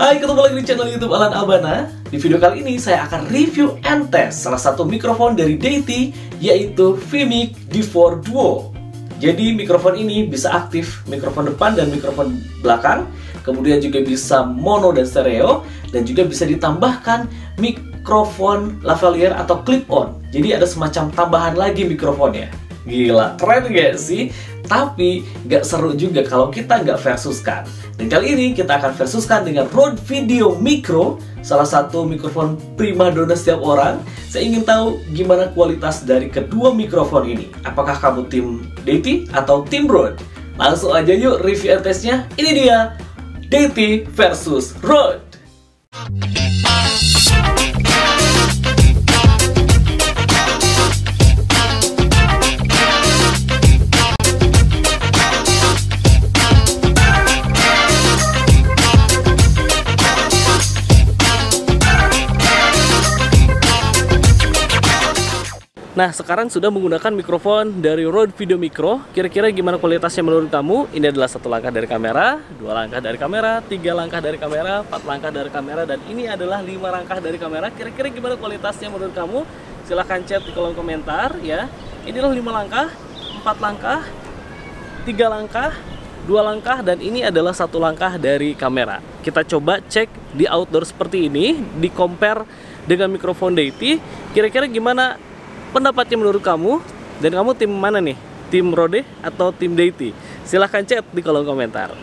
Hai, ketemu lagi di channel YouTube Alan Albana. Di video kali ini saya akan review and test salah satu mikrofon dari Deity, yaitu VMIC D4 Duo. Jadi mikrofon ini bisa aktif mikrofon depan dan mikrofon belakang, kemudian juga bisa mono dan stereo, dan juga bisa ditambahkan mikrofon lavalier atau clip-on. Jadi ada semacam tambahan lagi mikrofonnya. Gila, keren gak sih? Tapi gak seru juga kalau kita gak versuskan. Dan kali ini kita akan versuskan dengan Rode Video Micro, salah satu mikrofon primadona setiap orang. Saya ingin tahu gimana kualitas dari kedua mikrofon ini. Apakah kamu tim Deity atau tim Rode? Langsung aja yuk review and testnya. Ini dia Deity versus Rode. Nah, sekarang sudah menggunakan mikrofon dari Rode Video Micro. Kira-kira gimana kualitasnya menurut kamu? Ini adalah satu langkah dari kamera, dua langkah dari kamera, tiga langkah dari kamera, empat langkah dari kamera, dan ini adalah 5 langkah dari kamera. Kira-kira gimana kualitasnya menurut kamu? Silahkan chat di kolom komentar ya. Inilah 5 langkah, 4 langkah, 3 langkah, 2 langkah, dan ini adalah 1 langkah dari kamera. Kita coba cek di outdoor seperti ini, di compare dengan mikrofon Deity. Kira-kira gimana pendapatnya menurut kamu? Dan kamu tim mana nih? Tim Rode atau tim Deity? Silahkan chat di kolom komentar.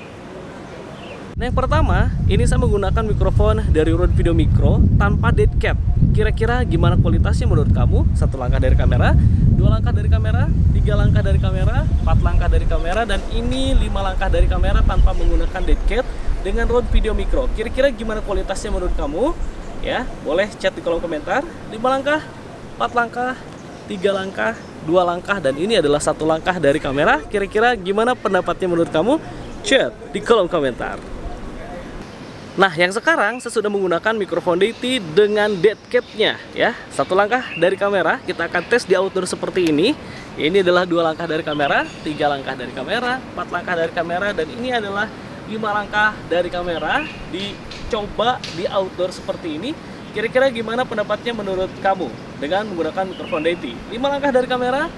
Nah, yang pertama, ini saya menggunakan mikrofon dari Rode Video Micro tanpa dead cat. Kira-kira gimana kualitasnya menurut kamu? 1 langkah dari kamera, 2 langkah dari kamera, 3 langkah dari kamera, 4 langkah dari kamera, dan ini 5 langkah dari kamera tanpa menggunakan dead cat dengan Rode Video Micro. Kira-kira gimana kualitasnya menurut kamu? Ya, boleh chat di kolom komentar. 5 langkah, 4 langkah, 3 langkah, 2 langkah, dan ini adalah 1 langkah dari kamera. Kira-kira gimana pendapatnya menurut kamu? Chat di kolom komentar. Nah, yang sekarang saya sudah menggunakan mikrofon Deity dengan dead cat-nya ya. 1 langkah dari kamera, kita akan tes di outdoor seperti ini. Ini adalah 2 langkah dari kamera, 3 langkah dari kamera, 4 langkah dari kamera, dan ini adalah 5 langkah dari kamera. Dicoba di outdoor seperti ini. Kira-kira gimana pendapatnya menurut kamu dengan menggunakan mikrofon Deity? 5 langkah dari kamera,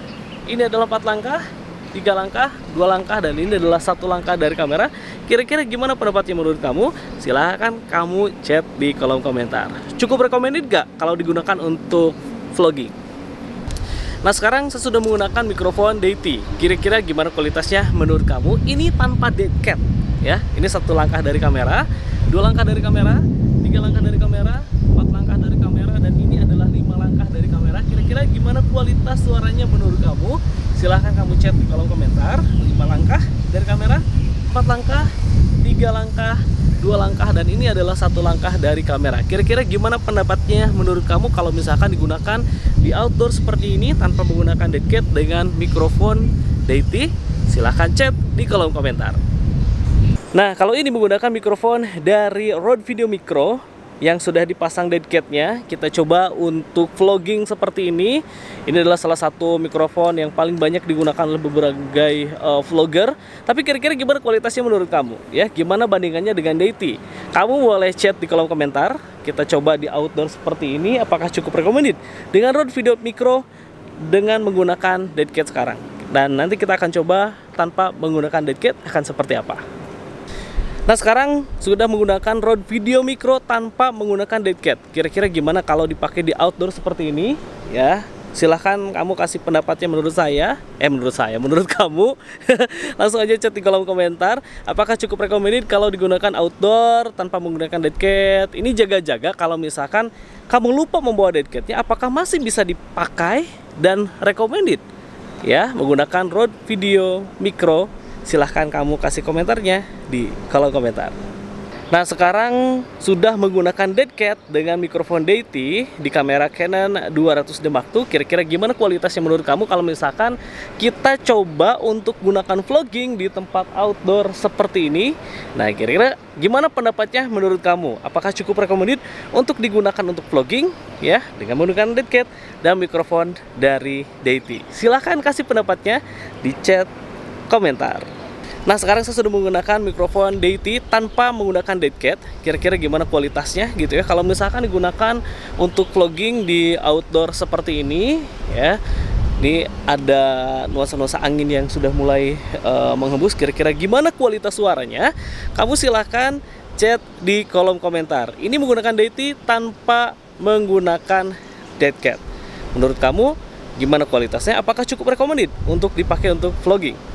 ini adalah 4 langkah, 3 langkah, 2 langkah, dan ini adalah 1 langkah dari kamera. Kira-kira gimana pendapatnya menurut kamu? Silahkan kamu chat di kolom komentar. Cukup recommended gak kalau digunakan untuk vlogging? Nah, sekarang saya sudah menggunakan mikrofon Deity. Kira-kira gimana kualitasnya menurut kamu? Ini tanpa dead cat ya. Ini 1 langkah dari kamera, 2 langkah dari kamera, 3 langkah dari kamera, 4 langkah dari kamera, dan ini adalah 5 langkah dari kamera. Kira-kira gimana kualitas suaranya menurut kamu? Silahkan kamu chat di kolom komentar. 5 langkah dari kamera, 4 langkah, 3 langkah, 2 langkah, dan ini adalah 1 langkah dari kamera. Kira-kira gimana pendapatnya menurut kamu kalau misalkan digunakan di outdoor seperti ini tanpa menggunakan dead cat dengan mikrofon Deity? Silahkan chat di kolom komentar. Nah, kalau ini menggunakan mikrofon dari Rode Video Micro yang sudah dipasang dead cat-nya, kita coba untuk vlogging seperti ini. Ini adalah salah satu mikrofon yang paling banyak digunakan oleh berbagai vlogger. Tapi kira-kira gimana kualitasnya menurut kamu? Ya, gimana bandingannya dengan Deity? Kamu boleh chat di kolom komentar. Kita coba di outdoor seperti ini, apakah cukup recommended dengan Rode Video Micro dengan menggunakan dead cat sekarang? Dan nanti kita akan coba tanpa menggunakan dead cat akan seperti apa. Nah, sekarang sudah menggunakan Rode Video Micro tanpa menggunakan dead cat. Kira-kira gimana kalau dipakai di outdoor seperti ini? Ya, silahkan kamu kasih pendapatnya menurut kamu. Langsung aja chat di kolom komentar. Apakah cukup recommended kalau digunakan outdoor tanpa menggunakan dead cat? Ini jaga-jaga kalau misalkan kamu lupa membawa dead catnya, apakah masih bisa dipakai dan recommended? Ya, menggunakan Rode Video Micro. Silahkan kamu kasih komentarnya di kolom komentar. Nah, sekarang sudah menggunakan dead cat dengan mikrofon Deity di kamera Canon 200D Mark II. Kira-kira gimana kualitasnya menurut kamu kalau misalkan kita coba untuk gunakan vlogging di tempat outdoor seperti ini? Nah, kira-kira gimana pendapatnya menurut kamu? Apakah cukup recommended untuk digunakan untuk vlogging ya dengan menggunakan dead cat dan mikrofon dari Deity? Silahkan kasih pendapatnya di chat komentar. Nah, sekarang saya sudah menggunakan mikrofon Deity tanpa menggunakan dead cat. Kira-kira gimana kualitasnya gitu ya. Kalau misalkan digunakan untuk vlogging di outdoor seperti ini ya. Ini ada nuansa-nuansa angin yang sudah mulai menghembus. Kira-kira gimana kualitas suaranya? Kamu silahkan chat di kolom komentar. Ini menggunakan Deity tanpa menggunakan dead cat. Menurut kamu gimana kualitasnya? Apakah cukup recommended untuk dipakai untuk vlogging?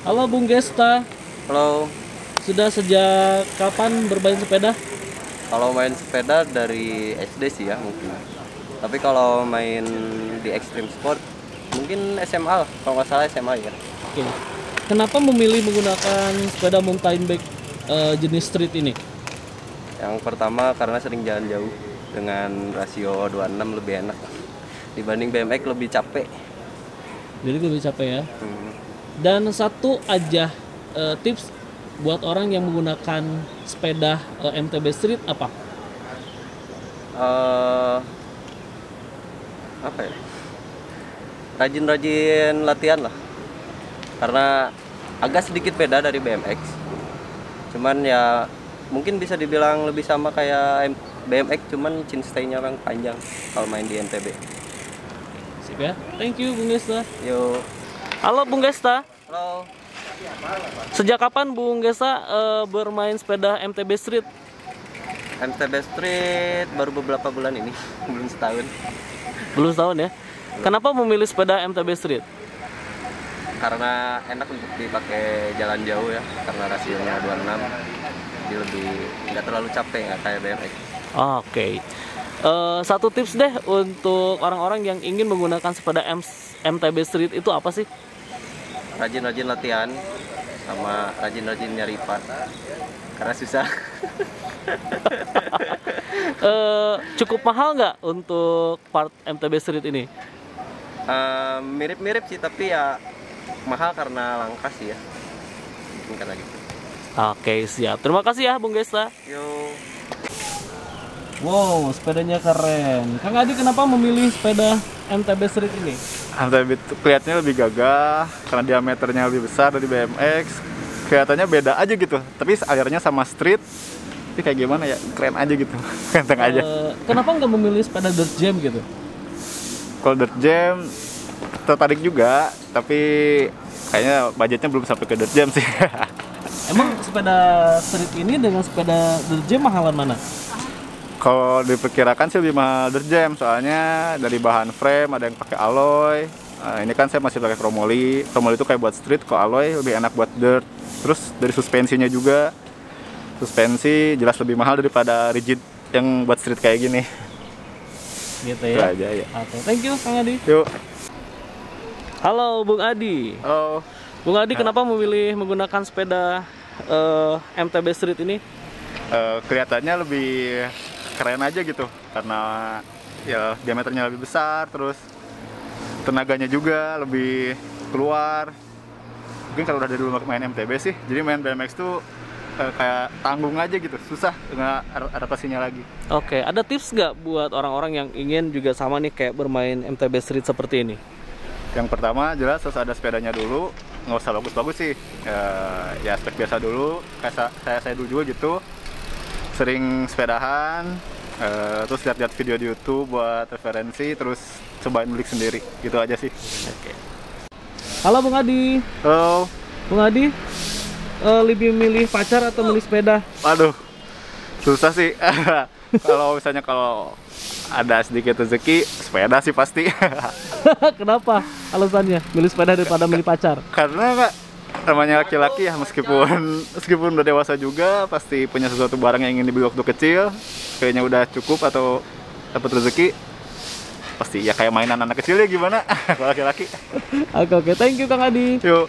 Halo Bung Gesta. Halo. Sudah sejak kapan bermain sepeda? Kalau main sepeda dari SD sih ya mungkin. Tapi kalau main di extreme sport mungkin SMA lah. Kalau nggak salah SMA ya. Oke. Kenapa memilih menggunakan sepeda mountain bike jenis street ini? Yang pertama karena sering jalan jauh dengan rasio 26 lebih enak dibanding BMX lebih capek. Jadi lebih capek ya. Dan satu aja tips buat orang yang menggunakan sepeda MTB Street apa? Apa ya? Rajin-rajin latihan lah. Karena agak sedikit beda dari BMX. Cuman ya mungkin bisa dibilang lebih sama kayak BMX, cuman chin stay-nya yang panjang kalau main di MTB. Sip ya. Thank you Bung Gesta. Yuk. Halo Bung Gesta. Halo. Sejak kapan Bung Gesta bermain sepeda MTB Street? MTB Street baru beberapa bulan ini, belum setahun. Belum setahun ya. Kenapa memilih sepeda MTB Street? Karena enak untuk dipakai jalan jauh ya, karena rasionya 26. Jadi lebih nggak terlalu capek, nggak kayak BMX. Oke. Satu tips deh untuk orang-orang yang ingin menggunakan sepeda MTB Street itu apa sih? Rajin-rajin latihan sama rajin-rajin nyari part karena susah. Cukup mahal nggak untuk part MTB Street ini? Mirip-mirip sih, tapi ya mahal karena langka sih ya. Mungkin karena gitu. Oke, siap. Terima kasih ya Bung Gesta. Yuk. Wow, sepedanya keren. Kang Adi kenapa memilih sepeda MTB Street ini? MTB itu kelihatannya lebih gagah karena diameternya lebih besar dari BMX. Kelihatannya beda aja gitu. Tapi akhirnya sama street. Tapi kayak gimana ya? Keren aja gitu. Kenteng aja. Kenapa nggak memilih sepeda dirt jam gitu? Kalau dirt jam tertarik juga, tapi kayaknya budgetnya belum sampai ke dirt jam sih. Emang sepeda street ini dengan sepeda dirt jam mahalan mana? Kalau diperkirakan sih lebih mahal dirt jam, soalnya dari bahan frame ada yang pakai alloy. Ini kan saya masih pakai chromoly. Chromoly itu kayak buat street, kalau alloy lebih enak buat dirt. Terus dari suspensinya juga, suspensi jelas lebih mahal daripada rigid yang buat street kayak gini. Gitu Itu ya. aja ya. Oke, thank you Kang Adi. Yuk. Halo Bung Adi. Halo. Bung Adi kenapa memilih menggunakan sepeda MTB Street ini? Kelihatannya lebih keren aja gitu karena ya diameternya lebih besar, terus tenaganya juga lebih keluar. Mungkin kalau udah dari dulu main MTB sih, jadi main BMX tuh kayak tanggung aja gitu, susah dengan adaptasinya lagi. Oke, ada tips nggak buat orang-orang yang ingin juga sama nih kayak bermain MTB Street seperti ini? Yang pertama jelas harus ada sepedanya dulu, nggak usah bagus-bagus sih, ya spek biasa dulu, kayak saya dulu juga gitu. Sering sepedahan, terus lihat-lihat video di YouTube buat referensi, terus cobain beli sendiri, gitu aja sih. Oke. Halo Bung Adi. Halo. Bung Adi, lebih milih pacar atau milih sepeda? Waduh, susah sih. Kalau misalnya kalau ada sedikit rezeki, sepeda sih pasti. Kenapa alasannya milih sepeda daripada milih pacar? Karena Kak, namanya laki-laki ya, meskipun udah dewasa juga pasti punya sesuatu barang yang ingin dibeli waktu kecil, kayaknya udah cukup atau dapat rezeki, pasti ya kayak mainan anak kecil ya gimana. Kalau laki-laki. Oke, thank you Kang Adi. Yuk.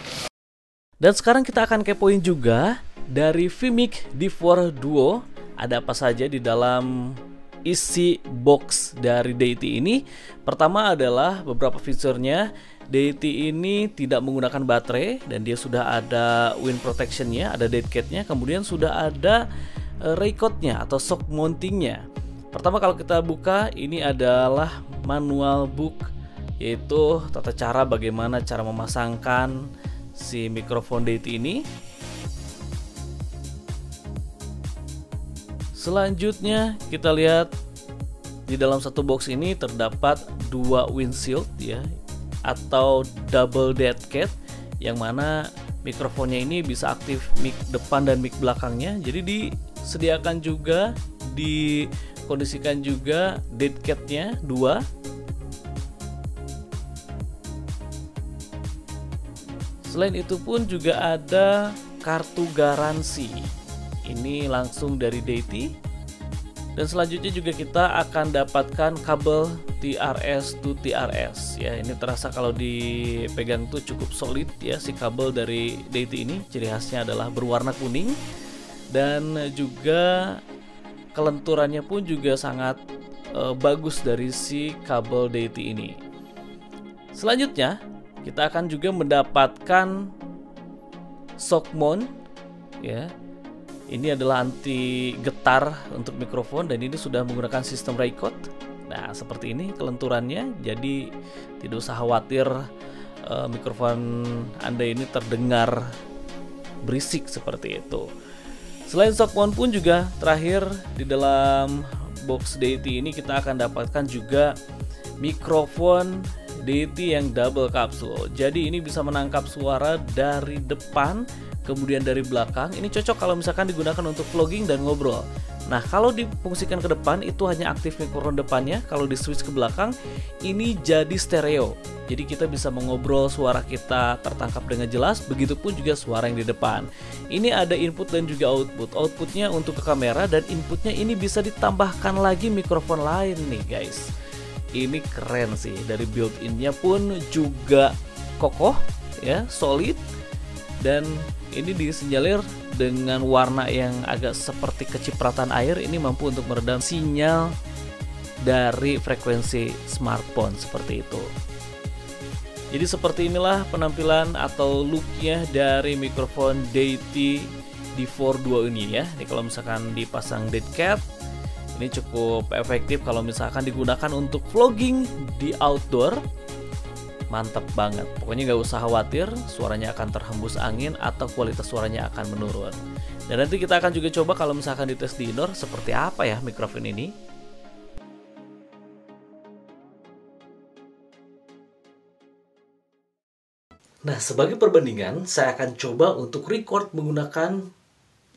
Dan sekarang kita akan kepoin juga dari Vimic D4 Duo, ada apa saja di dalam isi box dari Deity ini. Pertama adalah beberapa fiturnya. Deity ini tidak menggunakan baterai dan dia sudah ada wind protectionnya, ada dead cat-nya, kemudian sudah ada raycode-nya atau shock mounting-nya. Pertama kalau kita buka, ini adalah manual book, yaitu tata cara bagaimana cara memasangkan si mikrofon Deity ini. Selanjutnya kita lihat di dalam satu box ini terdapat 2 windshield ya, atau double dead cat, yang mana mikrofonnya ini bisa aktif mic depan dan mic belakangnya. Jadi disediakan juga, dikondisikan juga dead cat-nya 2. Selain itu pun juga ada kartu garansi. Ini langsung dari Deity. Dan selanjutnya juga kita akan dapatkan kabel TRS to TRS ya. Ini terasa kalau dipegang tuh cukup solid ya, si kabel dari Deity ini. Ciri khasnya adalah berwarna kuning dan juga kelenturannya pun juga sangat bagus dari si kabel Deity ini. Selanjutnya kita akan juga mendapatkan shock mount ya. Ini adalah anti getar untuk mikrofon dan ini sudah menggunakan sistem raycode. Nah, seperti ini kelenturannya, jadi tidak usah khawatir mikrofon Anda ini terdengar berisik seperti itu. Selain shock mount pun juga terakhir di dalam box Deity ini kita akan dapatkan juga mikrofon Deity yang double kapsul. Jadi ini bisa menangkap suara dari depan kemudian dari belakang. Ini cocok kalau misalkan digunakan untuk vlogging dan ngobrol. Nah, kalau difungsikan ke depan itu hanya aktif mikrofon depannya. Kalau di switch ke belakang ini jadi stereo. Jadi kita bisa mengobrol, suara kita tertangkap dengan jelas. Begitupun juga suara yang di depan. Ini ada input dan juga output. Outputnya untuk ke kamera dan inputnya ini bisa ditambahkan lagi mikrofon lain nih guys. Ini keren sih. Dari built-innya pun juga kokoh ya, solid. Dan ini disinyalir dengan warna yang agak seperti kecipratan air. Ini mampu untuk meredam sinyal dari frekuensi smartphone seperti itu. Jadi seperti inilah penampilan atau looknya dari mikrofon Deity D42 ini ya. Ini kalau misalkan dipasang dead cat, ini cukup efektif kalau misalkan digunakan untuk vlogging di outdoor. Mantap banget, pokoknya nggak usah khawatir suaranya akan terhembus angin atau kualitas suaranya akan menurun. Dan nanti kita akan juga coba kalau misalkan dites di indoor seperti apa ya mikrofon ini. Nah, sebagai perbandingan saya akan coba untuk record menggunakan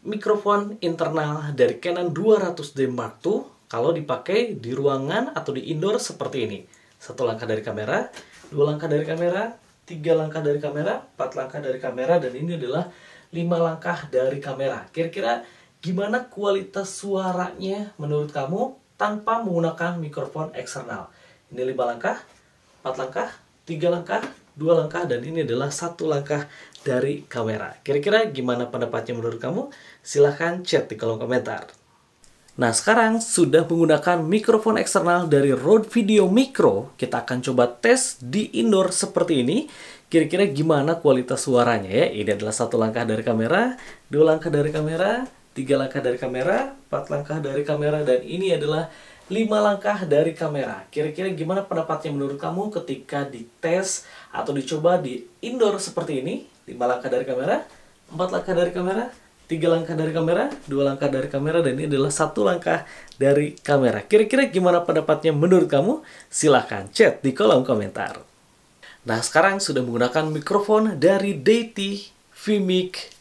mikrofon internal dari Canon 200D Mark II kalau dipakai di ruangan atau di indoor seperti ini. 1 langkah dari kamera, 2 langkah dari kamera, 3 langkah dari kamera, 4 langkah dari kamera, dan ini adalah 5 langkah dari kamera. Kira-kira gimana kualitas suaranya menurut kamu tanpa menggunakan mikrofon eksternal? Ini 5 langkah, 4 langkah, 3 langkah, 2 langkah, dan ini adalah 1 langkah dari kamera. Kira-kira gimana pendapatnya menurut kamu? Silahkan chat di kolom komentar. Nah, sekarang sudah menggunakan mikrofon eksternal dari Rode Video Micro, kita akan coba tes di indoor seperti ini. Kira-kira gimana kualitas suaranya ya? Ini adalah 1 langkah dari kamera, 2 langkah dari kamera, 3 langkah dari kamera, 4 langkah dari kamera, dan ini adalah 5 langkah dari kamera. Kira-kira gimana pendapatnya menurut kamu ketika dites atau dicoba di indoor seperti ini? 5 langkah dari kamera, 4 langkah dari kamera, 3 langkah dari kamera, 2 langkah dari kamera, dan ini adalah 1 langkah dari kamera. Kira-kira gimana pendapatnya menurut kamu? Silahkan chat di kolom komentar. Nah, sekarang sudah menggunakan mikrofon dari Deity VMic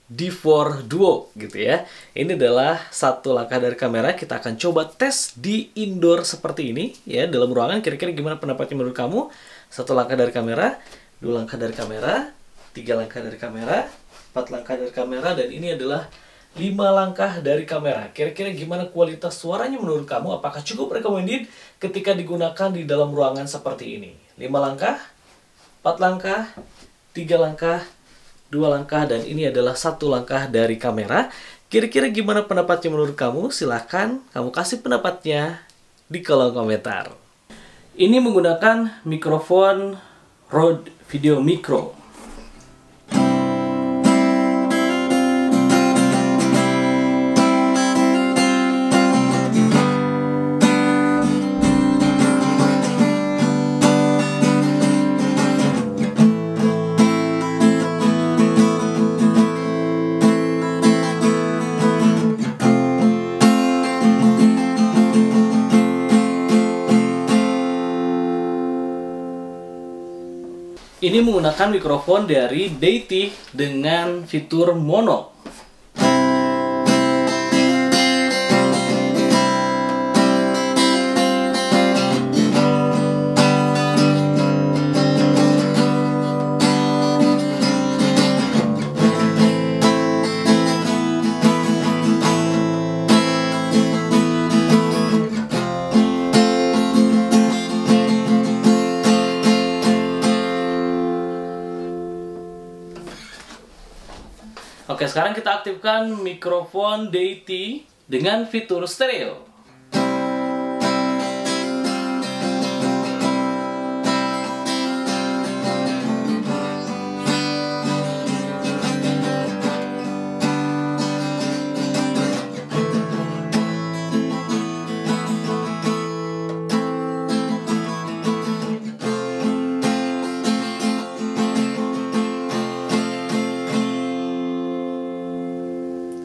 D4 Duo gitu ya. Ini adalah 1 langkah dari kamera. Kita akan coba tes di indoor seperti ini ya, dalam ruangan. Kira-kira gimana pendapatnya menurut kamu? 1 langkah dari kamera, 2 langkah dari kamera, 3 langkah dari kamera, 4 langkah dari kamera, dan ini adalah 5 langkah dari kamera. Kira-kira gimana kualitas suaranya menurut kamu? Apakah cukup recommended ketika digunakan di dalam ruangan seperti ini? 5 langkah, 4 langkah, 3 langkah, 2 langkah, dan ini adalah 1 langkah dari kamera. Kira-kira gimana pendapatnya menurut kamu? Silahkan kamu kasih pendapatnya di kolom komentar. Ini menggunakan mikrofon Rode Video Micro. Ini menggunakan mikrofon dari Deity dengan fitur mono. Oke, sekarang kita aktifkan mikrofon Deity dengan fitur stereo.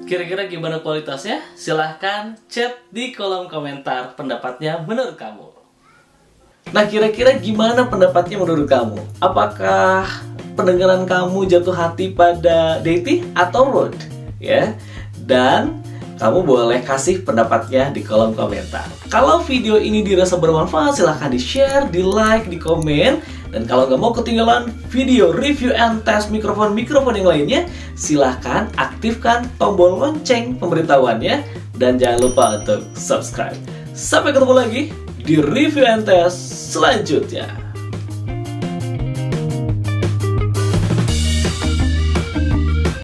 Kira-kira gimana kualitasnya? Silahkan chat di kolom komentar pendapatnya menurut kamu. Nah, kira-kira gimana pendapatnya menurut kamu? Apakah pendengaran kamu jatuh hati pada Deity atau Rode? Ya, dan kamu boleh kasih pendapatnya di kolom komentar. Kalau video ini dirasa bermanfaat, silahkan di-share, di-like, di-komen. Dan kalau nggak mau ketinggalan video review and test mikrofon-mikrofon yang lainnya, silahkan aktifkan tombol lonceng pemberitahuannya. Dan jangan lupa untuk subscribe. Sampai ketemu lagi di review and test selanjutnya.